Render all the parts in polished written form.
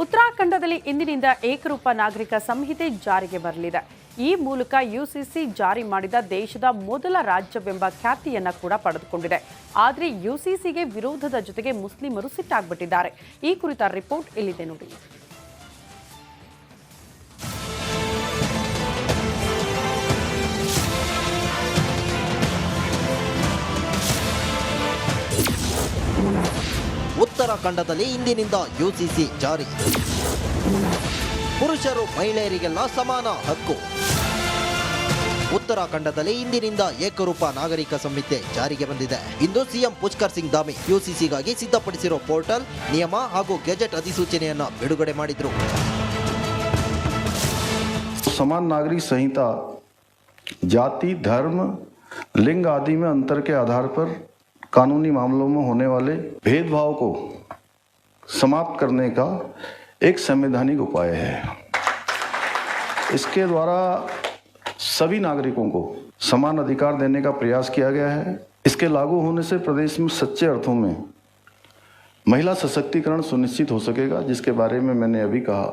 ಉತ್ತರಾಖಂಡದಲ್ಲಿ ಇಂದಿನಿಂದ ಏಕರೂಪ ನಾಗರಿಕ ಸಂಹಿತೆ ಜಾರಿಗೆ ಬರಲಿದೆ. ಈ ಮೂಲಕ ಯುಸಿಸಿ ಜಾರಿ ಮಾಡಿದ ದೇಶದ ಮೊದಲ ರಾಜ್ಯವೆಂಬ ಖ್ಯಾತಿಯನ್ನ ಕೂಡ ಪಡೆದುಕೊಂಡಿದೆ. ಆದರೆ ಯುಸಿಸಿಗೆ ವಿರೋಧದ ಜೊತೆಗೆ ಮುಸ್ಲಿಮರು ಸಿಟ್ಟಾಗ್ಬಿಟ್ಟಿದ್ದಾರೆ. ಈ ಕುರಿತ ರಿಪೋರ್ಟ್ ಇಲ್ಲಿದೆ ನೋಡಿ. ಉತ್ತರಾಖಂಡದಲ್ಲಿ ಇಂದಿನಿಂದ ಯುಸಿಸಿ ಜಾರಿ. ಪುರುಷರು ಮಹಿಳೆಯರಿಗೆಲ್ಲ ಸಮಾನ ಹಕ್ಕು. ಉತ್ತರಾಖಂಡದಲ್ಲಿ ಇಂದಿನಿಂದ ಏಕರೂಪ ನಾಗರಿಕ ಸಂಹಿತೆ ಜಾರಿಗೆ ಬಂದಿದೆ. ಇಂದು ಸಿಎಂ ಪುಷ್ಕರ್ ಸಿಂಗ್ ಧಾಮಿ ಯುಸಿಸಿಗಾಗಿ ಸಿದ್ಧಪಡಿಸಿರೋ ಪೋರ್ಟಲ್, ನಿಯಮ ಹಾಗೂ ಗೆಜೆಟ್ ಅಧಿಸೂಚನೆಯನ್ನು ಬಿಡುಗಡೆ ಮಾಡಿದ್ರು. समान नागरिक संहिता जाति, धर्म, लिंग आदि में अंतर के आधार पर कानूनी मामलों में होने वाले भेदभाव को समाप्त करने का एक संवैधानिक उपाय है. इसके द्वारा सभी नागरिकों को समान अधिकार देने का प्रयास किया गया है. इसके लागू होने से प्रदेश में सच्चे अर्थों में महिला सशक्तिकरण सुनिश्चित हो सकेगा, जिसके बारे में मैंने अभी कहा.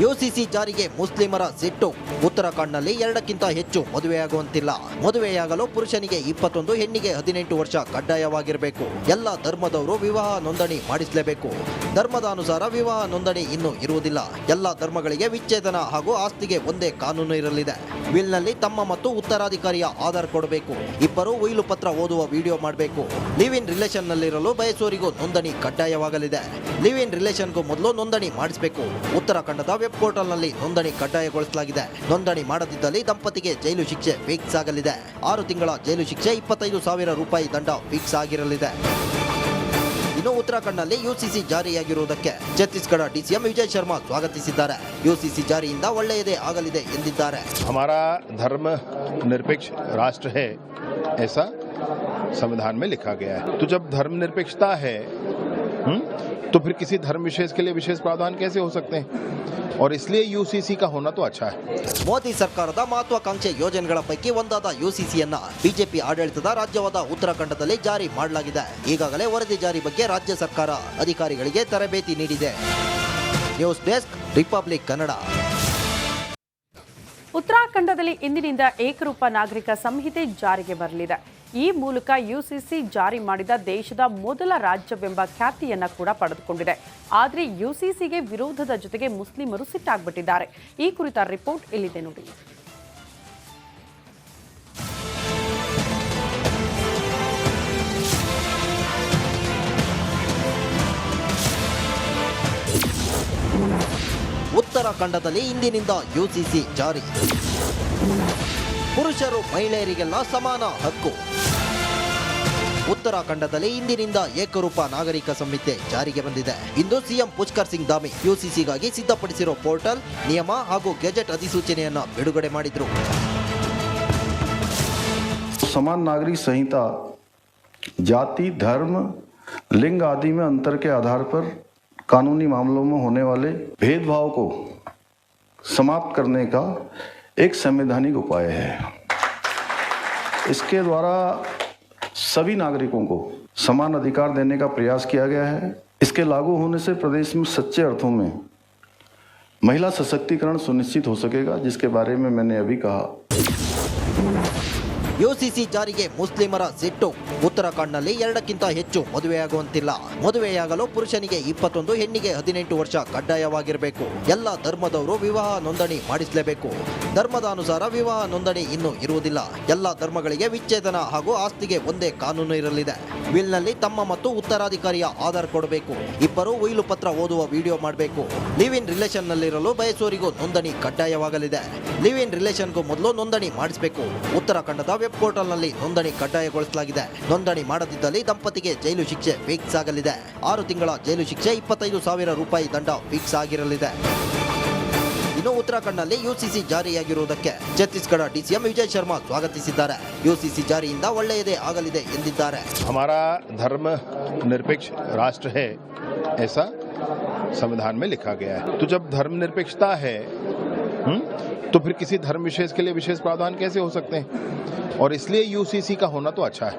ಯುಸಿಸಿ ಜಾರಿಗೆ ಮುಸ್ಲಿಮರ ಸಿಟ್ಟು. ಉತ್ತರಾಖಂಡ್ನಲ್ಲಿ 2ಕ್ಕಿಂತ ಹೆಚ್ಚು ಮದುವೆಯಾಗುವಂತಿಲ್ಲ. ಮದುವೆಯಾಗಲು ಪುರುಷನಿಗೆ 21, ಹೆಣ್ಣಿಗೆ 18 ವರ್ಷ ಕಡ್ಡಾಯವಾಗಿರಬೇಕು. ಎಲ್ಲ ಧರ್ಮದವರು ವಿವಾಹ ನೋಂದಣಿ ಮಾಡಿಸಲೇಬೇಕು. ಧರ್ಮದ ಅನುಸಾರ ವಿವಾಹ ನೋಂದಣಿ ಇನ್ನೂ ಇರುವುದಿಲ್ಲ. ಎಲ್ಲ ಧರ್ಮಗಳಿಗೆ ವಿಚ್ಛೇದನ ಹಾಗೂ ಆಸ್ತಿಗೆ ಒಂದೇ ಕಾನೂನು ಇರಲಿದೆ. ವಿಲ್ನಲ್ಲಿ ತಮ್ಮ ಮತ್ತು ಉತ್ತರಾಧಿಕಾರಿಯ ಆಧಾರ್ ಕೊಡಬೇಕು. ಇಬ್ಬರು ಉಯಿಲು ಪತ್ರ ಓದುವ ವಿಡಿಯೋ ಮಾಡಬೇಕು. ಲಿವ್ ಇನ್ ರಿಲೇಷನ್ ನಲ್ಲಿರಲು ಬಯಸುವರಿಗೂ ನೋಂದಣಿ ಕಡ್ಡಾಯವಾಗಲಿದೆ. ಲಿವ್ ಇನ್ ರಿಲೇಷನ್ಗೂ ಮೊದಲು ನೋಂದಣಿ ಮಾಡಿಸಬೇಕು. ಉತ್ತರಾಖಂಡದ ವೆಬ್ ಪೋರ್ಟಲ್ನಲ್ಲಿ ನೋಂದಣಿ ಕಡ್ಡಾಯಗೊಳಿಸಲಾಗಿದೆ. ನೋಂದಣಿ ಮಾಡದಿದ್ದಲ್ಲಿ ದಂಪತಿಗೆ ಜೈಲು ಶಿಕ್ಷೆ ಫಿಕ್ಸ್ ಆಗಲಿದೆ. 6 ತಿಂಗಳ ಜೈಲು ಶಿಕ್ಷೆ, 25,000 ರೂಪಾಯಿ ದಂಡ ಫಿಕ್ಸ್ ಆಗಿರಲಿದೆ. ಇನ್ನು ಉತ್ತರಾಖಂಡ್ನಲ್ಲಿ ಯುಸಿಸಿ ಜಾರಿಯಾಗಿರುವುದಕ್ಕೆ ಛತ್ತೀಸ್ಗಢ ಡಿಸಿಎಂ ವಿಜಯ್ ಶರ್ಮಾ ಸ್ವಾಗತಿಸಿದ್ದಾರೆ. ಯುಸಿಸಿ ಜಾರಿಯಿಂದ ಒಳ್ಳೆಯದೇ ಆಗಲಿದೆ ಎಂದಿದ್ದಾರೆ. हमारा धर्म निरपेक्ष राष्ट्र है, ऐसा संविधान में लिखा गया है. तो जब धर्म निरपेक्षता है तो फिर किसी धर्म विशेष के लिए विशेष प्रावधान कैसे हो सकते हैं? और इसलिए यूसीसी का होना तो अच्छा है. ಮೋದಿ ಸರ್ಕಾರದ ಮಹತ್ವಾಕಾಂಕ್ಷೆ ಯೋಜನೆಗಳ ಪೈಕಿ ಒಂದಾದ ಯುಸಿಸಿಯನ್ನ ಬಿಜೆಪಿ ಆಡಳಿತದ ರಾಜ್ಯವಾದ ಉತ್ತರಾಖಂಡದಲ್ಲಿ ಜಾರಿ ಮಾಡಲಾಗಿದೆ. ಈಗಾಗಲೇ ವರದಿ ಜಾರಿ ಬಗ್ಗೆ ರಾಜ್ಯ ಸರ್ಕಾರ ಅಧಿಕಾರಿಗಳಿಗೆ ತರಬೇತಿ ನೀಡಿದೆ. News desk, republic Kannada. ಉತ್ತರಾಖಂಡದಲ್ಲಿ ಇಂದಿನಿಂದ ಏಕರೂಪ ನಾಗರಿಕ ಸಂಹಿತೆ ಜಾರಿಗೆ ಬರಲಿದೆ. ಈ ಮೂಲಕ ಯುಸಿಸಿ ಜಾರಿ ಮಾಡಿದ ದೇಶದ ಮೊದಲ ರಾಜ್ಯವೆಂಬ ಖ್ಯಾತಿಯನ್ನ ಕೂಡ ಪಡೆದುಕೊಂಡಿದೆ. ಆದರೆ ಯುಸಿಸಿಗೆ ವಿರೋಧದ ಜೊತೆಗೆ ಮುಸ್ಲಿಮರು ಸಿಟ್ಟಾಗ್ಬಿಟ್ಟಿದ್ದಾರೆ. ಈ ಕುರಿತ ರಿಪೋರ್ಟ್ ಇಲ್ಲಿದೆ ನೋಡಿ. ಉತ್ತರಾಖಂಡದಲ್ಲಿ ಇಂದಿನಿಂದ ಯುಸಿಸಿ ಜಾರಿ. ಪುರುಷರು ಮಹಿಳೆಯರಿಗೆಲ್ಲ ಸಮಾನ ಹಕ್ಕು. ಉತ್ತರಾಖಂಡದಲ್ಲಿ ಇಂದಿನಿಂದ ಏಕರೂಪ ನಾಗರಿಕ ಸಂಹಿತೆ ಜಾರಿಗೆ ಬಂದಿದೆ. ಇಂದು ಸಿಎಂ ಪುಷ್ಕರ್ ಸಿಂಗ್ ಧಾಮಿ ಯುಸಿಸಿಗಾಗಿ ಸಿದ್ಧಪಡಿಸಿರೋ ಪೋರ್ಟಲ್, ನಿಯಮ ಹಾಗೂ ಗೆಜೆಟ್ ಅಧಿಸೂಚನೆಯನ್ನು ಬಿಡುಗಡೆ ಮಾಡಿದ್ರು. समान नागरिक संहिता जाति, धर्म, लिंग आदि में अंतर के आधार पर कानूनी मामलों में होने वाले भेदभाव को समाप्त करने का एक संवैधानिक उपाय है. इसके द्वारा सभी नागरिकों को समान अधिकार देने का प्रयास किया गया है. इसके लागू होने से प्रदेश में सच्चे अर्थों में महिला सशक्तिकरण सुनिश्चित हो सकेगा, जिसके बारे में मैंने अभी कहा. ಯುಸಿಸಿ ಜಾರಿಗೆ ಮುಸ್ಲಿಮರ ಸಿಟ್ಟು. ಉತ್ತರಾಖಂಡ್ನಲ್ಲಿ 2ಕ್ಕಿಂತ ಹೆಚ್ಚು ಮದುವೆಯಾಗುವಂತಿಲ್ಲ. ಮದುವೆಯಾಗಲು ಪುರುಷನಿಗೆ 21, ಹೆಣ್ಣಿಗೆ 18 ವರ್ಷ ಕಡ್ಡಾಯವಾಗಿರಬೇಕು. ಎಲ್ಲ ಧರ್ಮದವರು ವಿವಾಹ ನೋಂದಣಿ ಮಾಡಿಸಲೇಬೇಕು. ಧರ್ಮದ ಅನುಸಾರ ವಿವಾಹ ನೋಂದಣಿ ಇನ್ನೂ ಇರುವುದಿಲ್ಲ. ಎಲ್ಲ ಧರ್ಮಗಳಿಗೆ ವಿಚ್ಛೇದನ ಹಾಗೂ ಆಸ್ತಿಗೆ ಒಂದೇ ಕಾನೂನು ಇರಲಿದೆ. ವಿಲ್ನಲ್ಲಿ ತಮ್ಮ ಮತ್ತು ಉತ್ತರಾಧಿಕಾರಿಯ ಆಧಾರ್ ಕೊಡಬೇಕು. ಇಬ್ಬರು ಉಯಿಲು ಪತ್ರ ಓದುವ ವಿಡಿಯೋ ಮಾಡಬೇಕು. ಲಿವ್ ಇನ್ ರಿಲೇಷನ್ ನಲ್ಲಿರಲು ಬಯಸುವರಿಗೂ ನೋಂದಣಿ ಕಡ್ಡಾಯವಾಗಲಿದೆ. ಲಿವ್ ಇನ್ ರಿಲೇಷನ್ಗೂ ಮೊದಲು ನೋಂದಣಿ ಮಾಡಿಸಬೇಕು. ಉತ್ತರಾಖಂಡದ ವೆಬ್ ಪೋರ್ಟಲ್ನಲ್ಲಿ ನೋಂದಣಿ ಕಡ್ಡಾಯಗೊಳಿಸಲಾಗಿದೆ. ನೋಂದಣಿ ಮಾಡದಿದ್ದಲ್ಲಿ ದಂಪತಿಗೆ ಜೈಲು ಶಿಕ್ಷೆ ಫಿಕ್ಸ್ ಆಗಲಿದೆ. 6 ತಿಂಗಳ ಜೈಲು ಶಿಕ್ಷೆ, 25,000 ರೂಪಾಯಿ ದಂಡ ಫಿಕ್ಸ್ ಆಗಿರಲಿದೆ. ಇನ್ನು ಉತ್ತರಾಖಂಡ್ನಲ್ಲಿ ಯುಸಿಸಿ ಜಾರಿಯಾಗಿರುವುದಕ್ಕೆ ಛತ್ತೀಸ್ಗಢ ಡಿಸಿಎಂ ವಿಜಯ್ ಶರ್ಮಾ ಸ್ವಾಗತಿಸಿದ್ದಾರೆ. ಯುಸಿಸಿ ಜಾರಿಯಿಂದ ಒಳ್ಳೆಯದೇ ಆಗಲಿದೆ ಎಂದಿದ್ದಾರೆ. हमारा धर्म निरपेक्ष राष्ट्र है, ऐसा संविधान में लिखा गया है. तो जब धर्म निरपेक्षता है तो फिर किसी धर्म विशेष के लिए विशेष प्रावधान कैसे हो सकते हैं? और इसलिए यूसीसी का होना तो अच्छा है।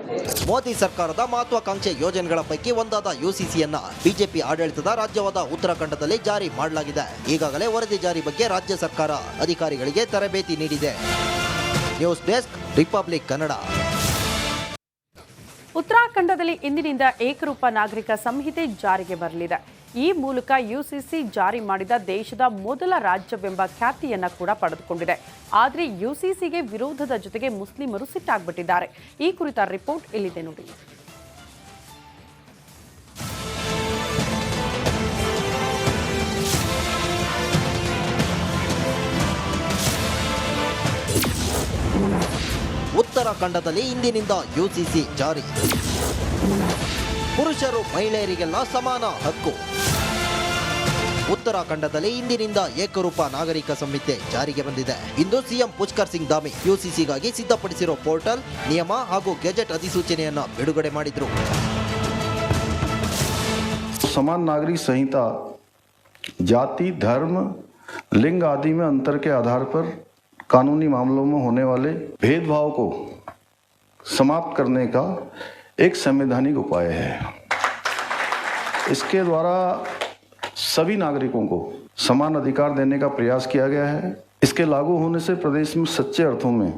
ಮೋದಿ ಸರ್ಕಾರದ ಮಹತ್ವಾಕಾಂಕ್ಷೆ ಯೋಜನೆಗಳ ಪೈಕಿ ಒಂದಾದ ಯುಸಿಸಿಯನ್ನ ಬಿಜೆಪಿ ಆಡಳಿತದ ರಾಜ್ಯವಾದ ಉತ್ತರಾಖಂಡದಲ್ಲಿ ಜಾರಿ ಮಾಡಲಾಗಿದೆ. ಈಗಾಗಲೇ ವರದಿ ಜಾರಿ ಬಗ್ಗೆ ರಾಜ್ಯ ಸರ್ಕಾರ ಅಧಿಕಾರಿಗಳಿಗೆ ತರಬೇತಿ ನೀಡಿದೆ. News desk republic Kannada. ಉತ್ತರಾಖಂಡದಲ್ಲಿ ಇಂದಿನಿಂದ ಏಕರೂಪ ನಾಗರಿಕ ಸಂಹಿತೆ ಜಾರಿಗೆ ಬರಲಿದೆ. ಈ ಮೂಲಕ ಯುಸಿಸಿ ಜಾರಿ ಮಾಡಿದ ದೇಶದ ಮೊದಲ ರಾಜ್ಯವೆಂಬ ಖ್ಯಾತಿಯನ್ನ ಕೂಡ ಪಡೆದುಕೊಂಡಿದೆ. ಆದರೆ ಯುಸಿಸಿಗೆ ವಿರೋಧದ ಜೊತೆಗೆ ಮುಸ್ಲಿಮರು ಸಿಟ್ಟಾಗ್ಬಿಟ್ಟಿದ್ದಾರೆ. ಈ ಕುರಿತ ರಿಪೋರ್ಟ್ ಇಲ್ಲಿದೆ ನೋಡಿ. ಉತ್ತರಾಖಂಡದಲ್ಲಿ ಇಂದಿನಿಂದ ಯುಸಿಸಿ ಜಾರಿ. ಪುರುಷರು ಮಹಿಳೆಯರಿಗೆಲ್ಲ ಸಮಾನ ಹಕ್ಕು. ಉತ್ತರಾಖಂಡದಲ್ಲಿ ಇಂದಿನಿಂದ ಏಕರೂಪ ನಾಗರಿಕ ಸಂಹಿತೆ ಜಾರಿಗೆ ಬಂದಿದೆ. ಇಂದು ಸಿಎಂ ಪುಷ್ಕರ್ ಸಿಂಗ್ ಧಾಮಿ ಯುಸಿಸಿಗಾಗಿ ಸಿದ್ಧಪಡಿಸಿರೋ ಪೋರ್ಟಲ್, ನಿಯಮ ಹಾಗೂ ಗೆಜೆಟ್ ಅಧಿಸೂಚನೆಯನ್ನ ಬಿಡುಗಡೆ ಮಾಡಿದ್ರು. समान नागरिक संहिता जाति, धर्म, लिंग आदि में अंतर के आधार पर कानूनी मामलों में होने वाले भेदभाव को समाप्त करने का एक संवैधानिक उपाय है. इसके द्वारा सभी नागरिकों को समान अधिकार देने का प्रयास किया गया है. इसके लागू होने से प्रदेश में सच्चे अर्थों में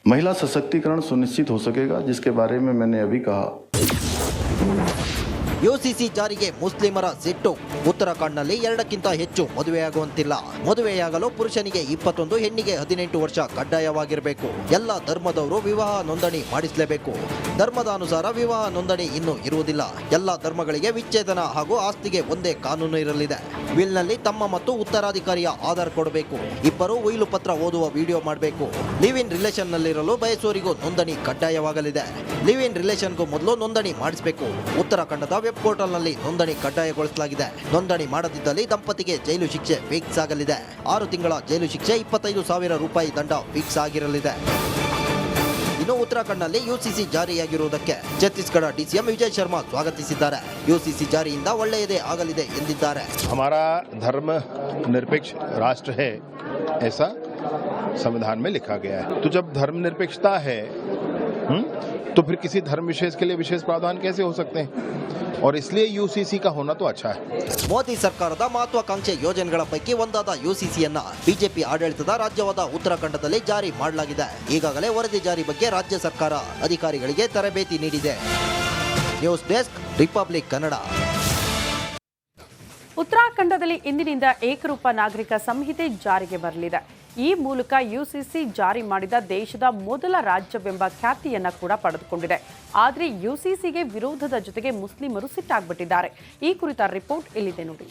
महिला सशक्तिकरण सुनिश्चित हो सकेगा, जिसके बारे में मैंने अभी कहा. ಯುಸಿಸಿ ಜಾರಿಗೆ ಮುಸ್ಲಿಮರ ಸಿಟ್ಟು. ಉತ್ತರಾಖಂಡ್ನಲ್ಲಿ 2ಕ್ಕಿಂತ ಹೆಚ್ಚು ಮದುವೆಯಾಗುವಂತಿಲ್ಲ. ಮದುವೆಯಾಗಲು ಪುರುಷನಿಗೆ 21, ಹೆಣ್ಣಿಗೆ 18 ವರ್ಷ ಕಡ್ಡಾಯವಾಗಿರಬೇಕು. ಎಲ್ಲ ಧರ್ಮದವರು ವಿವಾಹ ನೋಂದಣಿ ಮಾಡಿಸಲೇಬೇಕು. ಧರ್ಮದ ಅನುಸಾರ ವಿವಾಹ ನೋಂದಣಿ ಇನ್ನೂ ಇರುವುದಿಲ್ಲ. ಎಲ್ಲ ಧರ್ಮಗಳಿಗೆ ವಿಚ್ಛೇದನ ಹಾಗೂ ಆಸ್ತಿಗೆ ಒಂದೇ ಕಾನೂನು ಇರಲಿದೆ. ವಿಲ್ನಲ್ಲಿ ತಮ್ಮ ಮತ್ತು ಉತ್ತರಾಧಿಕಾರಿಯ ಆಧಾರ್ ಕೊಡಬೇಕು. ಇಬ್ಬರು ಉಯಿಲು ಪತ್ರ ಓದುವ ವಿಡಿಯೋ ಮಾಡಬೇಕು. ಲಿವ್ ಇನ್ ರಿಲೇಷನ್ ನಲ್ಲಿರಲು ಬಯಸುವರಿಗೂ ನೋಂದಣಿ ಕಡ್ಡಾಯವಾಗಲಿದೆ. ಲಿವ್ ಇನ್ ರಿಲೇಷನ್ಗೂ ಮೊದಲು ನೋಂದಣಿ ಮಾಡಿಸಬೇಕು. ಉತ್ತರಾಖಂಡದ ವೆಬ್ ಪೋರ್ಟಲ್ನಲ್ಲಿ ನೋಂದಣಿ ಕಡ್ಡಾಯಗೊಳಿಸಲಾಗಿದೆ. ನೋಂದಣಿ ಮಾಡದಿದ್ದಲ್ಲಿ ದಂಪತಿಗೆ ಜೈಲು ಶಿಕ್ಷೆ ಫಿಕ್ಸ್ ಆಗಲಿದೆ. 6 ತಿಂಗಳ ಜೈಲು ಶಿಕ್ಷೆ, 25,000 ರೂಪಾಯಿ ದಂಡ ಫಿಕ್ಸ್ ಆಗಿರಲಿದೆ. ಇನ್ನು ಉತ್ತರಾಖಂಡ್ನಲ್ಲಿ ಯುಸಿಸಿ ಜಾರಿಯಾಗಿರುವುದಕ್ಕೆ ಛತ್ತೀಸ್ಗಢ ಡಿಸಿಎಂ ವಿಜಯ್ ಶರ್ಮಾ ಸ್ವಾಗತಿಸಿದ್ದಾರೆ. ಯುಸಿಸಿ ಜಾರಿಯಿಂದ ಒಳ್ಳೆಯದೇ ಆಗಲಿದೆ ಎಂದಿದ್ದಾರೆ. हमारा धर्म निरपेक्ष राष्ट्र है, ऐसा संविधान में लिखा गया है. तो जब धर्म निरपेक्षता है तो फिर किसी धर्म विशेष के लिए विशेष प्रावधान कैसे हो सकते हैं? और इसलिए यूसीसी का होना तो अच्छा है. ಮೋದಿ ಸರ್ಕಾರದ ಮಹತ್ವಾಕಾಂಕ್ಷೆ ಯೋಜನೆಗಳ ಪೈಕಿ ಒಂದಾದ ಯುಸಿಸಿಯನ್ನ ಬಿಜೆಪಿ ಆಡಳಿತದ ರಾಜ್ಯವಾದ ಉತ್ತರಾಖಂಡದಲ್ಲಿ ಜಾರಿ ಮಾಡಲಾಗಿದೆ. ಈಗಾಗಲೇ ವರದಿ ಜಾರಿ ಬಗ್ಗೆ ರಾಜ್ಯ ಸರ್ಕಾರ ಅಧಿಕಾರಿಗಳಿಗೆ ತರಬೇತಿ ನೀಡಿದೆ. News desk republic Kannada. ಉತ್ತರಾಖಂಡದಲ್ಲಿ ಇಂದಿನಿಂದ ಏಕರೂಪ ನಾಗರಿಕ ಸಂಹಿತೆ ಜಾರಿಗೆ ಬರಲಿದೆ. ಈ ಮೂಲಕ ಯುಸಿಸಿ ಜಾರಿ ಮಾಡಿದ ದೇಶದ ಮೊದಲ ರಾಜ್ಯವೆಂಬ ಖ್ಯಾತಿಯನ್ನ ಕೂಡ ಪಡೆದುಕೊಂಡಿದೆ. ಆದರೆ ಯುಸಿಸಿಗೆ ವಿರೋಧದ ಜೊತೆಗೆ ಮುಸ್ಲಿಮರು ಸಿಟ್ಟಾಗ್ಬಿಟ್ಟಿದ್ದಾರೆ. ಈ ಕುರಿತ ರಿಪೋರ್ಟ್ ಇಲ್ಲಿದೆ ನೋಡಿ.